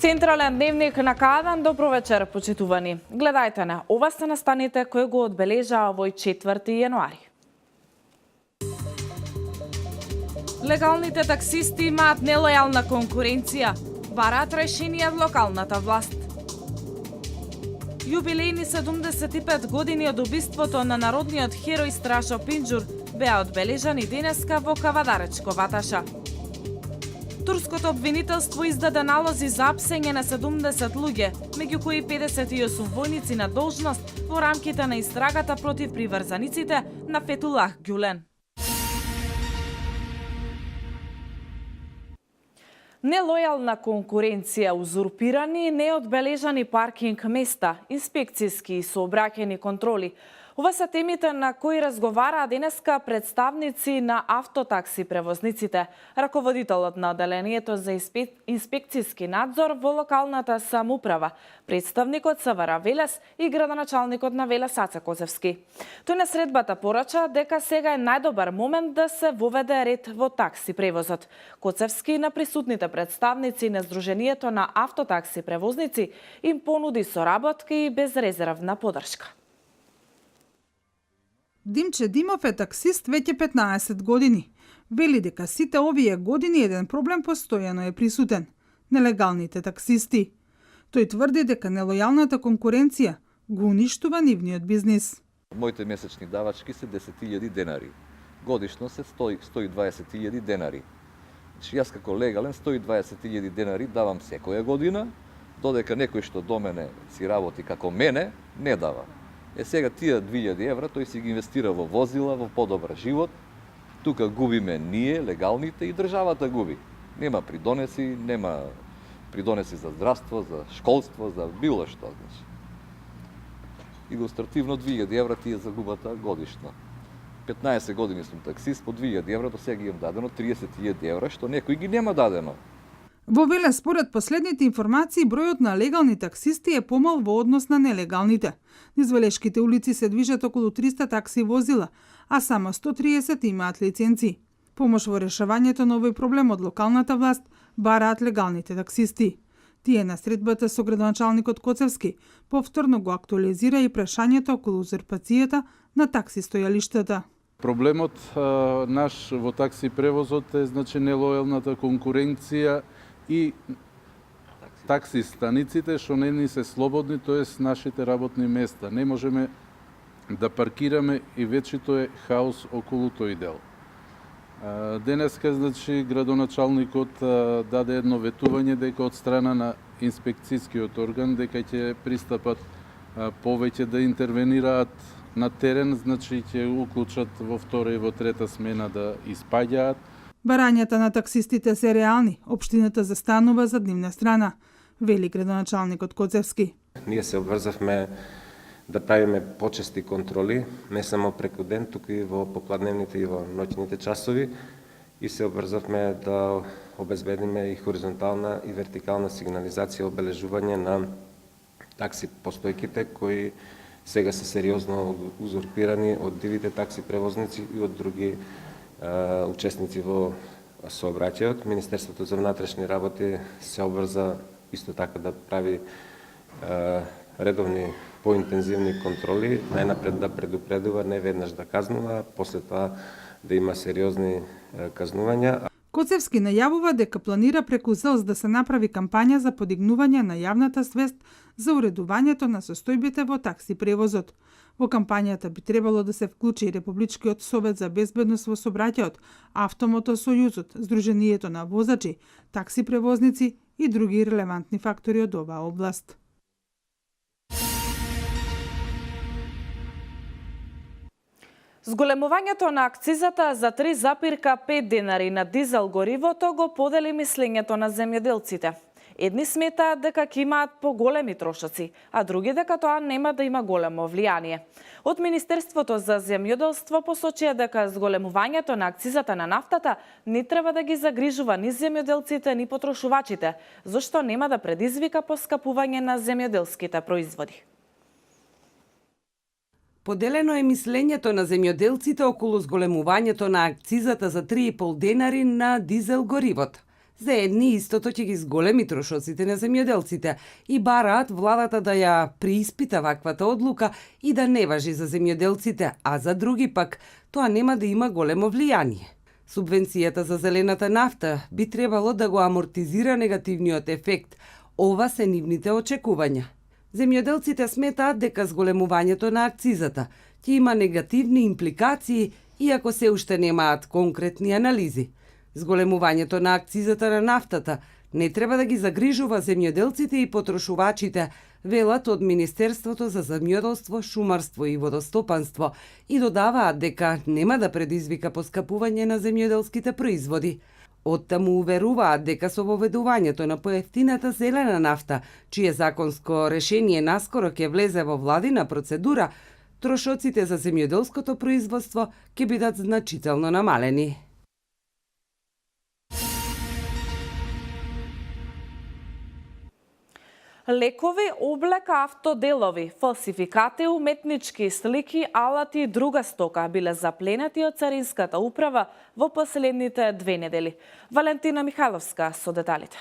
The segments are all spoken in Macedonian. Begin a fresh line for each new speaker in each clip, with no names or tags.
Централен дневник на К1 добро вечер, почитувани. Гледајте на ова се настаните кои го одбележаа овој 4 јануари. Легалните таксисти имаат нелојална конкуренција, бараат решенија од локалната власт. Јубилејни 75 години од убиството на народниот херој Страшо Пинџур беа одбележани денеска во Кавадаречко Ваташа. Турското обвинителство издаде налози за апсење на 70 луѓе, меѓу кои 58 војници на должност во рамките на истрагата против приврзаниците на Фетулах Ѓулен. Нелојална конкуренција, узурпирани и неодбележани паркинг места, инспекцијски и сообраќајни контроли. Ова се темите на кои разговараа денеска представници на автотакси превозниците, раководителот на одделението за инспекцијски надзор во локалната самоуправа, представникот СВР Велес и градоначалникот на Велес Аце Козевски. Тој на средбата порача дека сега е најдобар момент да се воведе ред во такси превозот. Коцевски на присутните представници на Сдруженијето на автотакси превозници им понуди соработка и безрезервна поддршка.
Димче Димов е таксист веќе 15 години. Вели дека сите овие години еден проблем постојано е присутен – нелегалните таксисти. Тој тврди дека нелојалната конкуренција го уништува нивниот бизнис.
Моите месечни давачки се 10.000 денари. Годишно се 120.000 денари. Значи, јас како легален 120.000 денари давам секоја година, додека некој што до мене си работи како мене, не дава. Сега тие 2000 евра тој си ги инвестира во возила, во подобар живот. Тука губиме ние, легалните, и државата губи. Нема придонеси, нема придонеси за здравство, за школство, за било што. Значи. Илустративно 2000 евра тие загубата годишно. 15 години сум таксист, по 2000 евра до сега имам дадено 30.000 евра, што некој ги нема дадено.
Во Велес, според последните информации, бројот на легални таксисти е помал во однос на нелегалните. Низ Велешките улици се движат околу 300 такси возила, а само 130 имаат лиценци. Помош во решавањето на овој проблем од локалната власт бараат легалните таксисти. Тие на средбата со градоначалникот Коцевски повторно го актуализира и прашањето околу узурпацијата на такси стојалиштата.
Проблемот наш во такси превозот е значи нелојалната конкуренција и такси станиците што не ни се слободни, тоест нашите работни места. Не можеме да паркираме и вечето е хаос околу тој дел. Денеска, значи, градоначалникот даде едно ветување дека од страна на инспекцијскиот орган дека ќе пристапат повеќе да интервенираат на терен, значи ќе уклучат во втора и во трета смена да испаѓаат.
Барањата на таксистите се реални. Општината застанува за нивна страна, вели градоначалникот Коцевски.
Ние се обврзавме да правиме почести контроли, не само преку ден, туку и во попладневните и во ноќните часови, и се обврзавме да обезбедиме и хоризонтална и вертикална сигнализација, обележување на такси постојките кои сега се сериозно узурпирани од дивите такси превозници и од други учесници во сообраќајот. Министерството за внатрешни работи се обврза исто така да прави редовни поинтензивни контроли, најнапред да предупредува, не веднаш да казнува, после тоа да има сериозни казнувања.
Коцевски најавува дека планира преку ЗЕЛС да се направи кампања за подигнување на јавната свест за уредувањето на состојбите во такси превозот. Во кампањата би требало да се вклучи и Републичкиот совет за безбедност во сообраќајот, Автомотосојузот, Сдруженијето на возачи, такси превозници и други релевантни фактори од оваа област.
Зголемувањето на акцизата за 3,5 денари на дизел горивото го подели мислењето на земјоделците. Едни сметаат дека ќе имаат поголеми трошоци, а други дека тоа нема да има големо влијание. Од Министерството за земјоделство посочија дека зголемувањето на акцизата на нафтата не треба да ги загрижува ни земјоделците, ни потрошувачите, зашто нема да предизвика поскапување на земјоделските производи.
Поделено е мислењето на земјоделците околу зголемувањето на акцизата за 3,5 денари на дизел горивот. За едни истото ќе ги зголеми трошоците на земјоделците и бараат владата да ја прииспита ваквата одлука и да не важи за земјоделците, а за други пак тоа нема да има големо влијание. Субвенцијата за зелената нафта би требало да го амортизира негативниот ефект. Ова се нивните очекувања. Земјоделците сметаат дека зголемувањето на акцизата ќе има негативни импликации, иако се уште немаат конкретни анализи. Зголемувањето на акцизата на нафтата не треба да ги загрижува земјоделците и потрошувачите, велат од Министерството за земјоделство, шумарство и водостопанство и додаваат дека нема да предизвика поскапување на земјоделските производи. Оттаму уверуваат дека со воведувањето на поевтината зелена нафта, чие законско решение наскоро ќе влезе во владина процедура, трошоците за земјоделското производство ќе бидат значително намалени.
Лекови, облека, автоделови, фалсификати, уметнички слики, алати и друга стока биле запленати од Царинската управа во последните 2 недели. Валентина Михайловска со деталите.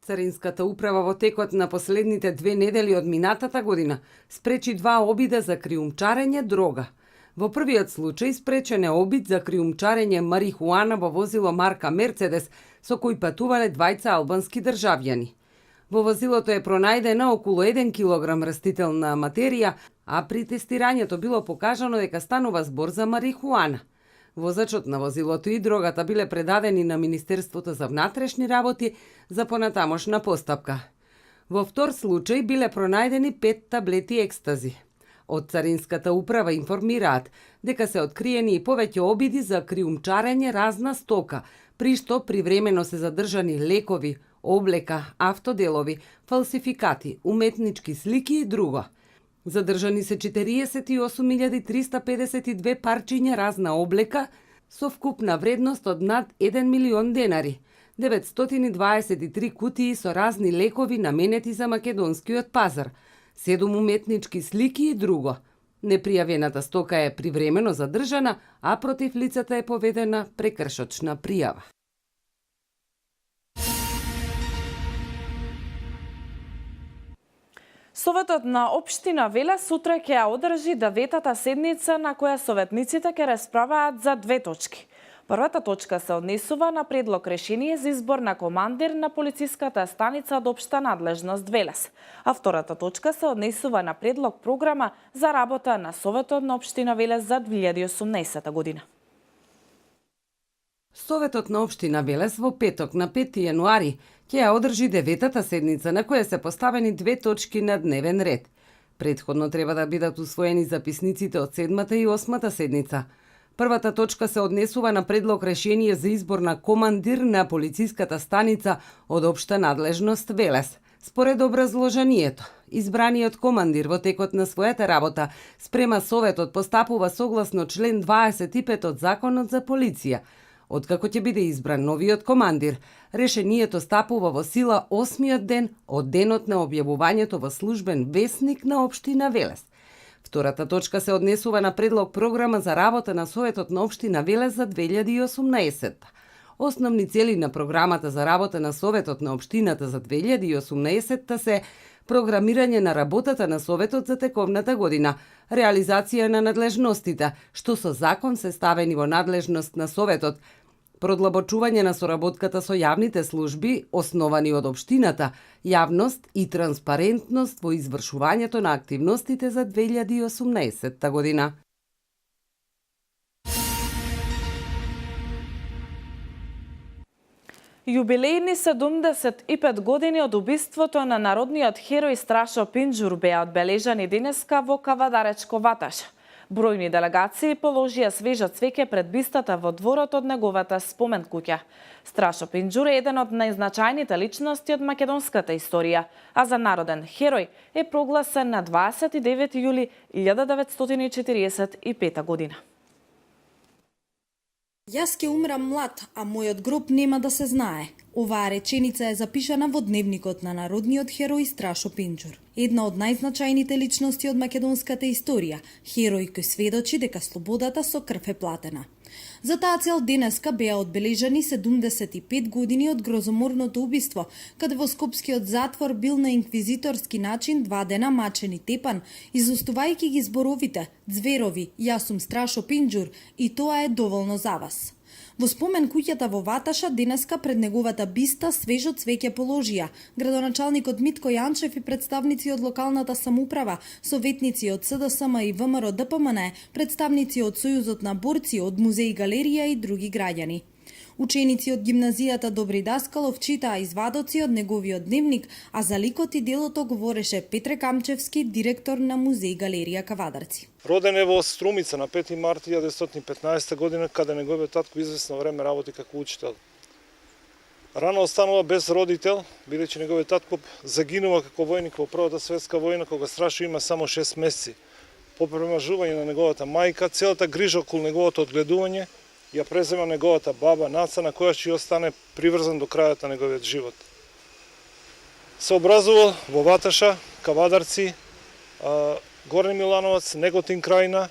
Царинската управа во текот на последните 2 недели од минатата година спречи 2 обида за криумчарење дрога. Во првиот случај спречен е обид за криумчарење марихуана во возило марка Мерцедес, со кој патувале 2 албански државјани. Во возилото е пронајдена околу 1 килограм растителна материја, а при тестирањето било покажано дека станува збор за марихуана. Возачот на возилото и дрогата биле предадени на Министерството за внатрешни работи за понатамошна постапка. Во втор случај биле пронајдени 5 таблети екстази. Од Царинската управа информираат дека се откриени и повеќе обиди за криумчарење разна стока, при што привремено се задржани лекови, облека, автоделови, фалсификати, уметнички слики и друго. Задржани се 48.352 парчиња разна облека со вкупна вредност од над 1 милион денари, 923 кутии со разни лекови наменети за македонскиот пазар, 7 уметнички слики и друго. Непријавената стока е привремено задржана, а против лицата е поведена прекршочна пријава.
Советот на општина Велес сутре ќе ја одржи 9-та седница на која советниците ќе расправаат за 2 точки. Првата точка се однесува на предлог решение за избор на командир на полициската станица од општа надлежност Велес, а втората точка се однесува на предлог програма за работа на Советот на општина Велес за 2018 година.
Советот на општина Велес во петок на 5 јануари ќе ја одржи 9-та седница на која се поставени 2 точки на дневен ред. Предходно треба да бидат усвоени записниците од 7-та и 8-та седница. Првата точка се однесува на предлог решение за избор на командир на полициската станица од општа надлежност Велес. Според образложението, избраниот командир во текот на својата работа спрема Советот постапува согласно член 25 од Законот за полиција. Откако ќе биде избран новиот командир, решението стапува во сила 8-миот ден од денот на објавувањето во службен весник на општина Велес. Втората точка се однесува на предлог програма за работа на Советот на општина Велес за 2018. Основни цели на програмата за работа на Советот на општината за 2018 се програмирање на работата на Советот за тековната година, реализација на надлежностите, што со закон се ставени во надлежност на Советот, продлабочување на соработката со јавните служби, основани од општината, јавност и транспарентност во извршувањето на активностите за 2018 година.
Јубилејни 75 години од убиството на народниот херој Страшо Пинџур беа одбележани денеска во Кавадаречко Ваташ. Бројни делегации положија свежо цвеќе пред бистата во дворот од неговата спомен куќа. Страшо Пинџур е еден од најзначајните личности од македонската историја, а за народен херој е прогласен на 29 јули 1945 година.
Јас ќе умрам млад, а мојот гроб нема да се знае. Оваа реченица е запишана во дневникот на народниот херој Страшо Пинџур. Една од најзначајните личности од македонската историја, херој кој сведочи дека слободата со крв е платена. За таа цел денеска беа одбележани 75 години од грозоморното убиство, каде во скопскиот затвор бил на инквизиторски начин 2 дена мачен и тепан, изустувајќи ги зборовите "Зверови, јас сум Страшо Пинџур и тоа е доволно за вас". Во спомен куќата во Ваташа денеска пред неговата биста свежо цвеќе положија градоначалникот Митко Јанчев и представници од локалната самоуправа, советници од СДСМ и ВМРО ДПМН, представници од Сојузот на борци, од музеи, галерија и други граѓани. Ученици од гимназијата Добри Даскалов читаа извадоци од неговиот дневник, а за ликот и делото говореше Петре Камчевски, директор на музеј галерија Кавадарци.
Роден е во Струмица на 5 март 1915 година, каде неговиот татко известно време работи како учител. Рано останува без родител, бидејќи неговиот татко загинува како војник во Првата светска војна кога Страшо има само 6 месеци. По премажување на неговата мајка, целата грижа околу неговото одгледување ја презема неговата баба Наца, на која ќе остане приврзан до крајот на неговиот живот. Се образувал во Ваташа, Кавадарци, Горни Милановац, Неготин крајна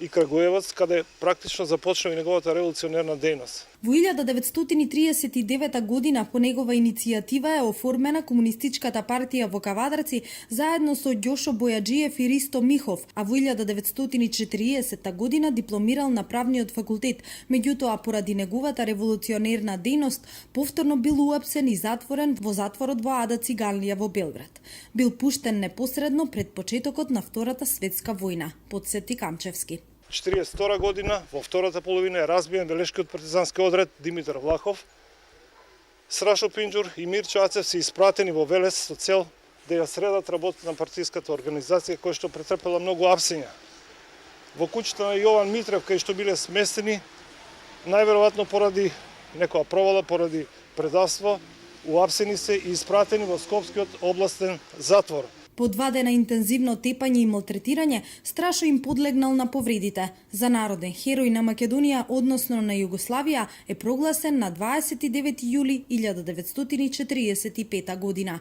и Крагуевац, каде практично започна и неговата револуционерна дејност.
Во 1939 година по негова иницијатива е оформена Комунистичката партија во Кавадарци заедно со Ѓошо Бојаджиев и Ристо Михов, а во 1940 година дипломирал на правниот факултет, меѓутоа поради неговата револуционерна дејност повторно бил уапсен и затворен во затворот во Ада Циганлија во Белград. Бил пуштен непосредно пред почетокот на Втората светска војна, потсети Камчевски.
1942 година, во втората половина е разбиен белешкиот партизански одред Димитар Влахов. Страшо Пинџур и Мирчо Ацев се испратени во Велес со цел да ја средат работата на партиската организација која што претрпела многу апсења. Во куќата на Јован Митрев, кај што биле сместени, најверојатно поради некоја провала, поради предавство, уапсени се и испратени во Скопскиот областен затвор.
По 2 дена интензивно тепање и малтретирање, Страшо им подлегнал на повредите. За народен херој на Македонија, односно на Југославија, е прогласен на 29 јули 1945 година.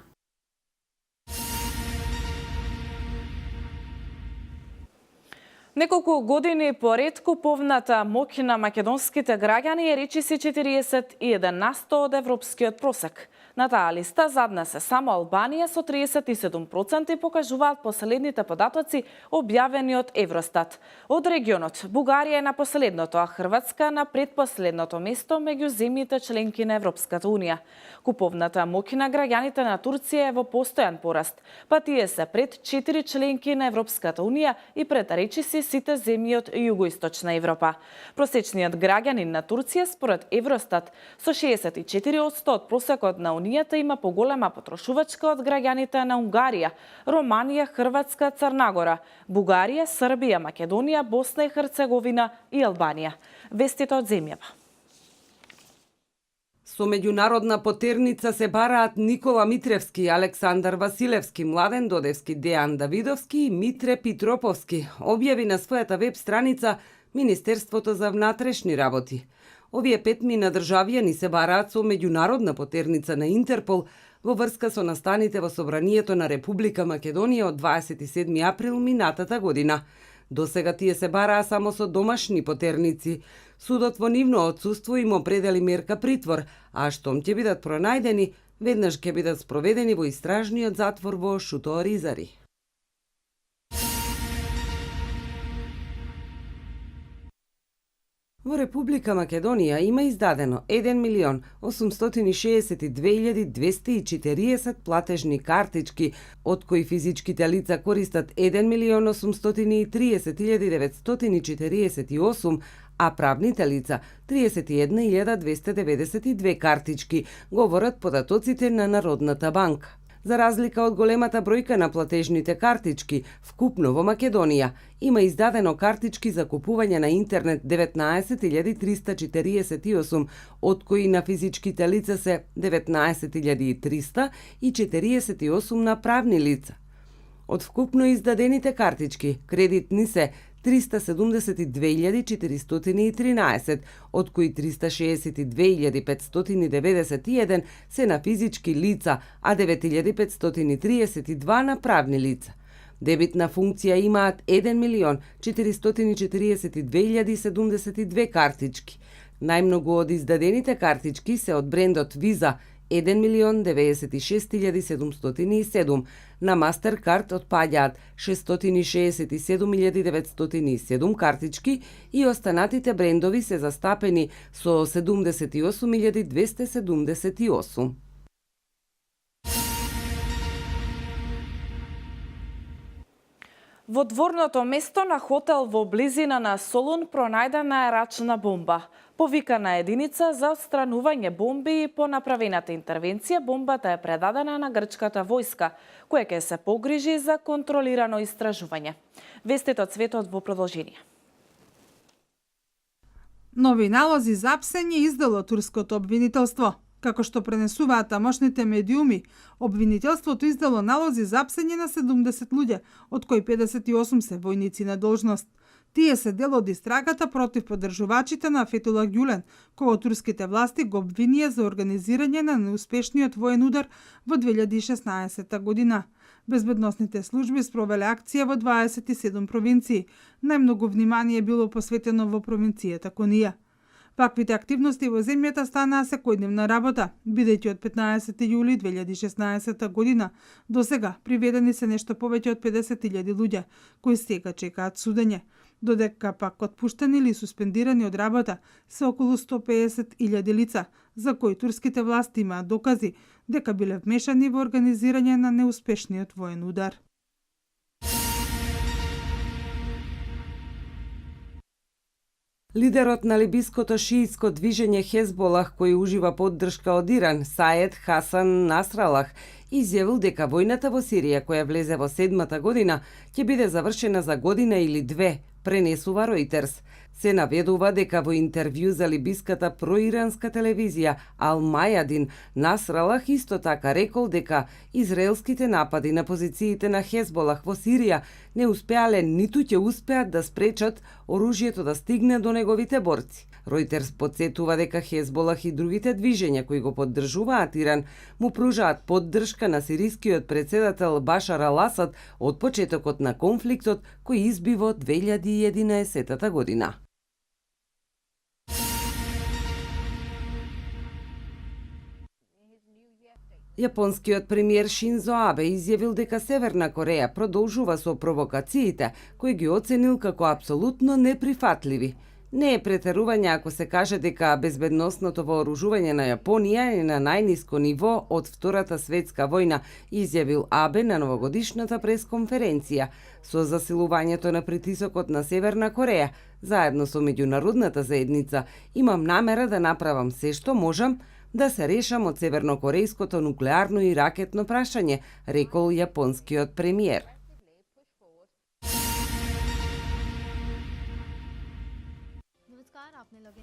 Неколку години поред куповната моќ на македонските граѓани е речиси 41% од европскиот просек. На таа листа задна се само Албанија со 37% покажуваат последните податоци објавени од Евростат. Од регионот Бугарија е на последното, а Хрватска на предпоследното место меѓу земјите членки на Европската унија. Куповната моќ на граѓаните на Турција е во постојан пораст, па тие се пред 4 членки на Европската унија и пред речиси сите земји од југоисточна Европа. Просечниот граѓанин на Турција според Евростат со 64% од просекот на Унијата има поголема потрошувачка од граѓаните на Унгарија, Романија, Хрватска, Црнагора, Бугарија, Србија, Македонија, Босна и Херцеговина и Албанија. Вестите од земјава.
Со меѓународна потерница се бараат Никола Митревски, Александар Василевски, Младен Додевски, Дејан Давидовски и Митре Питроповски, објави на својата веб страница Министерството за внатрешни работи. Овие 5 мина државјани се бараат со меѓународна потерница на Интерпол во врска со настаните во Собранието на Република Македонија од 27 април минатата година. Досега тие се бараа само со домашни потерници. Судот во нивно отсуство им определи мерка притвор, а штом ќе бидат пронајдени, веднаш ќе бидат спроведени во истражниот затвор во Шуто Оризари. Во Република Македонија има издадено 1.862.240 платежни картички, од кои физичките лица користат 1.830.948, а правните лица 31.292 картички, говорат податоците на Народната банка. За разлика од големата бројка на платежните картички, вкупно во Македонија има издадено картички за купување на интернет 19.348, од кои на физичките лица се 19.300 и 48 на правни лица. Од вкупно издадените картички, кредитни се 372.413, од кои 362.591 се на физички лица, а 9.532 на правни лица. Дебитна функција имаат 1.442.072 картички. Најмногу од издадените картички се од брендот Visa 1.096.707, на Mastercard отпаѓаат 667.907 картички и останатите брендови се застапени со 78.278.
Во дворното место на хотел во близина на Солун пронајдена е рачна бомба. Повикана единица за отстранување бомби и по направената интервенција бомбата е предадена на грчката војска, која ќе се погрижи за контролирано истражување. Вестите од светот во продолжение.
Нови налози за апсење издало турското обвинителство. Како што пренесуваат тамошните медиуми, обвинителството издало налози за апсење на 70 луѓе, од кои 58 се војници на должност. Тие се дел од истрагата против поддржувачите на Фетула Гюлен, кого турските власти го обвинија за организирање на неуспешниот воен удар во 2016 година. Безбедносните служби спровеле акција во 27 провинции. Најмногу внимание било посветено во провинцијата Конија. Ваквите активности во земјата станаа секојдневна работа, бидејќи од 15 јули 2016 година до сега приведени се нешто повеќе од 50.000 луѓе, кои сега чекаат судење, додека пак отпуштени или суспендирани од работа се околу 150.000 лица, за кои турските власти имаат докази дека биле вмешани во организирање на неуспешниот воен удар.
Лидерот на либиското шиитско движење Хезболах, кој ужива поддршка од Иран, Саед Хасан Насралах, изјавил дека војната во Сирија, која влезе во 7-та година, ќе биде завршена за година или две, пренесува Reuters. Се наведува дека во интервју за либиската проиранска телевизија Ал Мајадин, Насралах исто така рекол дека израелските напади на позициите на Хезболах во Сирија не успеале ниту ќе успеат да спречат оружјето да стигне до неговите борци. Reuters подсетува дека Хезболах и другите движења кои го поддржуваат Иран му пружаат поддршка на сирискиот председател Башар Ал-Асад од почетокот на конфликтот кој изби во 2011 година. Јапонскиот премиер Шинзо Абе изјавил дека Северна Кореја продолжува со провокациите, кои ги оценил како апсолутно неприфатливи. Не е претерување ако се каже дека безбедносното вооружување на Јапонија е на најниско ниво од Втората светска војна, изјавил Абе на новогодишната пресконференција. Со засилувањето на притисокот на Северна Кореја, заедно со меѓународната заедница, имам намера да направам се што можам да се решам од севернокорејското нуклеарно и ракетно прашање, рекол јапонскиот премиер.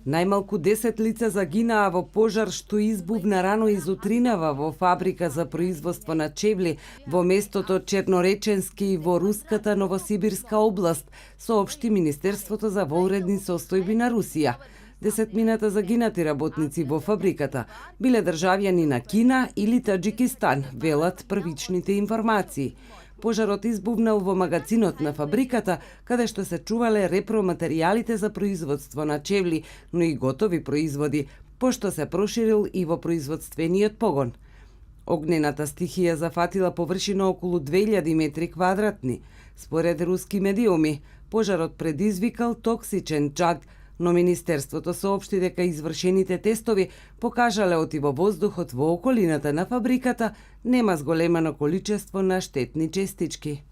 Најмалку 10 лица загинаа во пожар што избувна рано из утринава во фабрика за производство на чевли во местото Чернореченски во руската Новосибирска област, соопшти Министерството за воуредни состојби на Русија. 10 загинати работници во фабриката биле државјани на Кина или Таџикистан, велат првичните информации. Пожарот избувнал во магазинот на фабриката, каде што се чувале репроматеријалите за производство на чевли, но и готови производи, пошто се проширил и во производствениот погон. Огнената стихија зафатила површина околу 2000 метри квадратни. Според руски медиуми, пожарот предизвикал токсичен чад, но Министерството соопшти дека извршените тестови покажале оти во воздухот во околината на фабриката нема зголемено количество на штетни честички.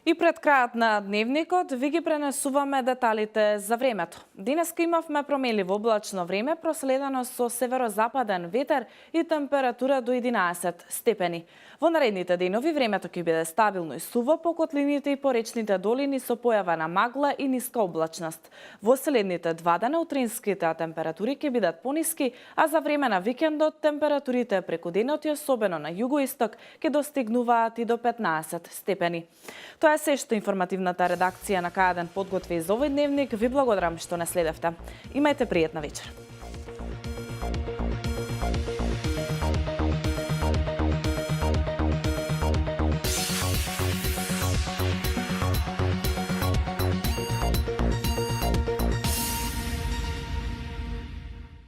И И пред крајот на дневникот ви ги пренесуваме деталите за времето. Денеска имавме променливо облачно време, проследено со северозападен ветер и температура до 11 степени. Во наредните денови времето ќе биде стабилно и суво по котлините и по речните долини со појава на магла и ниска облачност. Во следните 2 дена утринските температури ќе бидат пониски, а за време на викендот температурите преку денот и особено на југоисток ќе достигнуваат и до 15 степени. Тоа е се што информативната редакција на К1 подготви за овој дневник. Ви благодарам што не следевте. Имајте пријатна вечер.